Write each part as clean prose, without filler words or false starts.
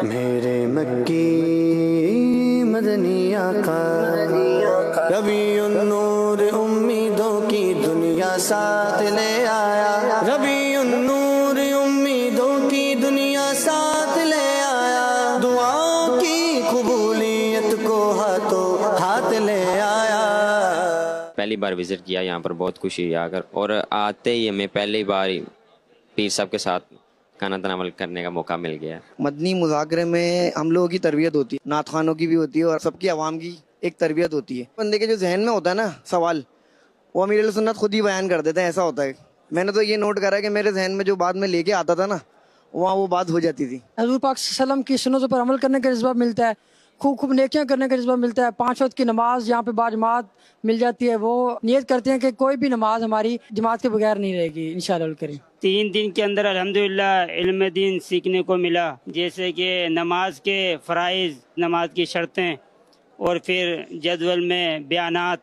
میرے مکی مدنی آقا، ربیع النور امیدوں کی دنیا ساتھ لے آیا، ربیع النور امیدوں کی دنیا ساتھ لے آیا، دعاؤں کی قبولیت کو ہاتھوں ہاتھ لے آیا۔ پہلی بار وزٹ کیا یہاں پر، بہت خوشی ہوئی آ کر، اور آتے ہی ہمیں پہلی بار پیر صاحب کے ساتھ کھانا تناول کرنے کا موقع مل گیا۔ مدنی مذاکرے میں ہم لوگوں کی تربیت ہوتی ہے، نعت خوانوں کی بھی ہوتی ہے اور سب کی عوام کی ایک تربیت ہوتی ہے۔ بندے کے جو ذہن میں ہوتا ہے نا سوال، وہ امیر علیہ سنت خود ہی بیان کر دیتے ہیں، ایسا ہوتا ہے۔ میں نے تو یہ نوٹ کرا کہ میرے ذہن میں جو بات میں لے کے آتا تھا نا، وہاں وہ بات ہو جاتی تھی۔ حضور پاک صلی اللہ علیہ وسلم کی سنتوں پر عمل کرنے کا جذبہ ملتا ہے، خوب خوب نیکیاں کرنے کا جذبہ ملتا ہے۔ 5 وقت کی نماز یہاں پہ باجماعت مل جاتی ہے، وہ نیت کرتے ہیں کہ کوئی بھی نماز ہماری جماعت کے بغیر نہیں رہے گی انشاءاللہ الکریم۔ 3 دن کے اندر الحمدللہ علم دین سیکھنے کو ملا، جیسے کہ نماز کے فرائض، نماز کی شرطیں، اور پھر جدول میں بیانات،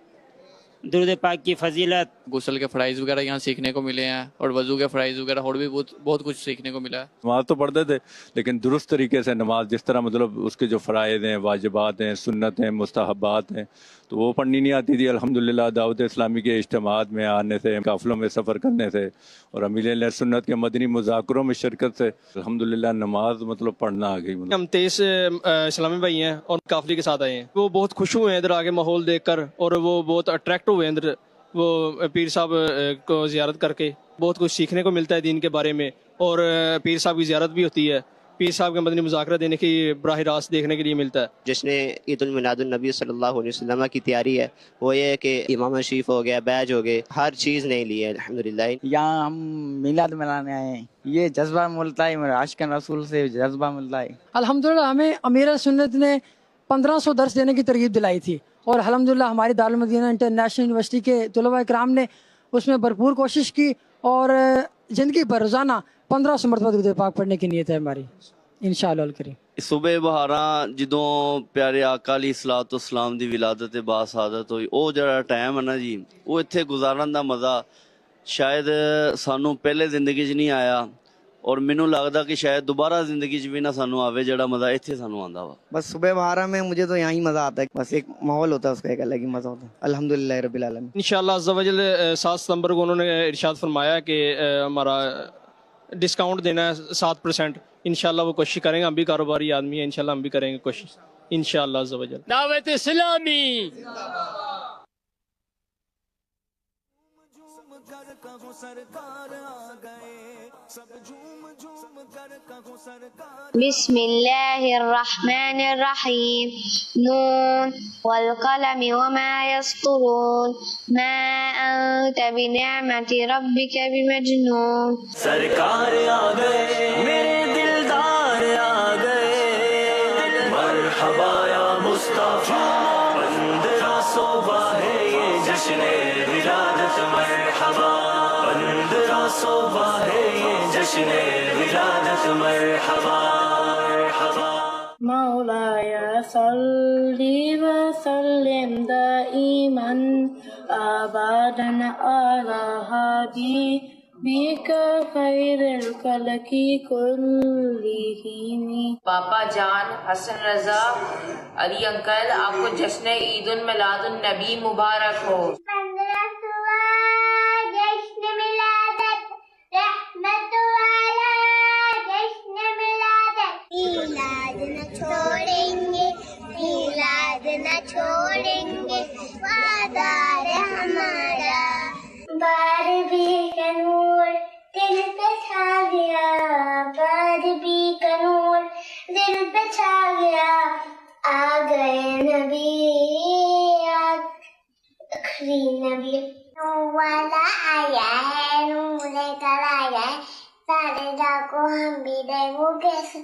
درود پاک کی فضیلت، غسل کے فرائض وغیرہ یہاں سیکھنے کو ملے ہیں، اور وضو کے فرائض وغیرہ اور بھی بہت کچھ سیکھنے کو ملا ہے۔ نماز تو پڑھتے تھے لیکن درست طریقے سے نماز، جس طرح مطلب اس کے جو فرائض ہیں، واجبات ہیں، سنت ہیں، مستحبات ہیں، تو وہ پڑھنی نہیں آتی تھی۔ الحمدللہ دعوت اسلامی کے اجتماعات میں آنے سے، قافلوں میں سفر کرنے سے، اور امیر علیہ سنت کے مدنی مذاکروں میں شرکت سے الحمدللہ نماز مطلب پڑھنا آ گئی۔ ہم 23 اسلامی بھائی ہیں اور قافلے کے ساتھ آئے ہیں، وہ بہت خوش ہوئے ہیں ادھر آگے ماحول دیکھ کر، اور وہ بہت اٹریکٹ ہوئے ہیں ادھر، وہ پیر صاحب کو زیارت کر کے بہت کچھ سیکھنے کو ملتا ہے دین کے بارے میں، اور پیر صاحب کی زیارت بھی ہوتی ہے، پیر صاحب کے مدنی مذاکرہ دینے کی براہ راست دیکھنے کے لیے ملتا ہے۔ جشن عید المیلاد النبی صلی اللہ علیہ وسلم کی تیاری ہے، وہ یہ ہے کہ امام شریف ہو گیا، بیج ہو گئے، ہر چیز نئی لی ہے الحمدللہ۔ یہاں ہم میلاد منانے آئے ہیں، یہ جذبہ ملتا ہے، میرے عاشق رسول سے جذبہ ملتا ہے۔ الحمدللہ ہمیں امیر سنت نے 1500 درس دینے کی ترغیب دلائی تھی، اور الحمدللہ ہماری دارالمدینہ انٹرنیشنل یونیورسٹی کے طلباء کرام نے اس میں بھرپور کوشش کی، اور زندگی پر روزانہ 1500 مرتبہ درود پاک پڑھنے کی نیت ہے ہماری انشاءاللہ الکریم۔ صبح بہاراں جدوں پیارے آقا علیہ الصلوۃ والسلام دی ولادت باسعادت ہوئی، وہ جڑا ٹائم ہے نا جی، وہ اتنے گزارن دا مزہ شاید سانوں پہلے زندگی چ نہیں آیا، اور مینوں لگدا کہ شاید دوبارہ زندگی چ بھی نہ سانوں آوے جڑا مزہ اتنے سانوں آندا وا۔ بس صبح بہارا میں مجھے تو یہاں ہی مزہ آتا ہے، بس ایک ماحول ہوتا ہے اس کا، ایک الگ ہی مزہ ہوتا ہے۔ الحمدللہ رب العالمین۔ انشاءاللہ عز و جل 7 ستمبر کو انہوں نے ارشاد فرمایا کہ ہمارا ڈسکاؤنٹ دینا ہے 7%، انشاءاللہ وہ کوشش کریں گے، ہم بھی کاروباری آدمی ہیں، انشاءاللہ ہم بھی کریں گے کوشش انشاءاللہ عز و جل۔ دعوت اسلامی بسم اللہ الرحمن الرحیم، نون والقلم وما يسطرون، ما انت بنعمت ربک بمجنون۔ سرکار آ گئے، میرے دلدار آ گئے، مرحبا یا مصطفیٰ، 1500 ہے یہ جشن ولادت، مرحبا 1500 ہے یہ جشن ولادت، مرحبا مرحبا۔ مولاي صل وسلم دائما ابدا على حبيبك خير الخلق كلهم۔ پاپا جان حسن رضا علی انکل، آپ کو جشن عید المیلاد النبی مبارک ہو۔ چھوڑیں گے وعدہ ہمارا، باربی کا نور دل پہ چھا گیا، باربی کا نور دل پہ چھا گیا، آ گئے نبی آخری نبی، نور والا آیا ہے، نور لے کر آیا ہے، سارے جا کو ہم بھی دیکھو کیسے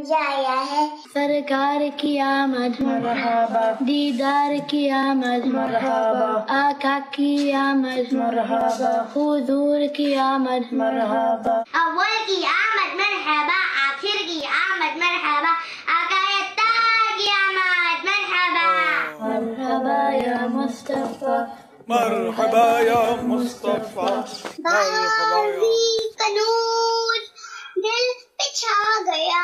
جایا ہے۔ سرکار کی آمد مرحبا، دیدار کی آمد مرحبا، آقا کی آمد مرحبا، حضور کی آمد مرحبا، اول کی آمد مرحبا، آخر کی آمد مرحبا، آقا تاج کی آمد مرحبا، مرحبا یا مصطفیٰ، مرحبا یا مصطفیٰ، باربی کا نور دل پہ چھا گیا،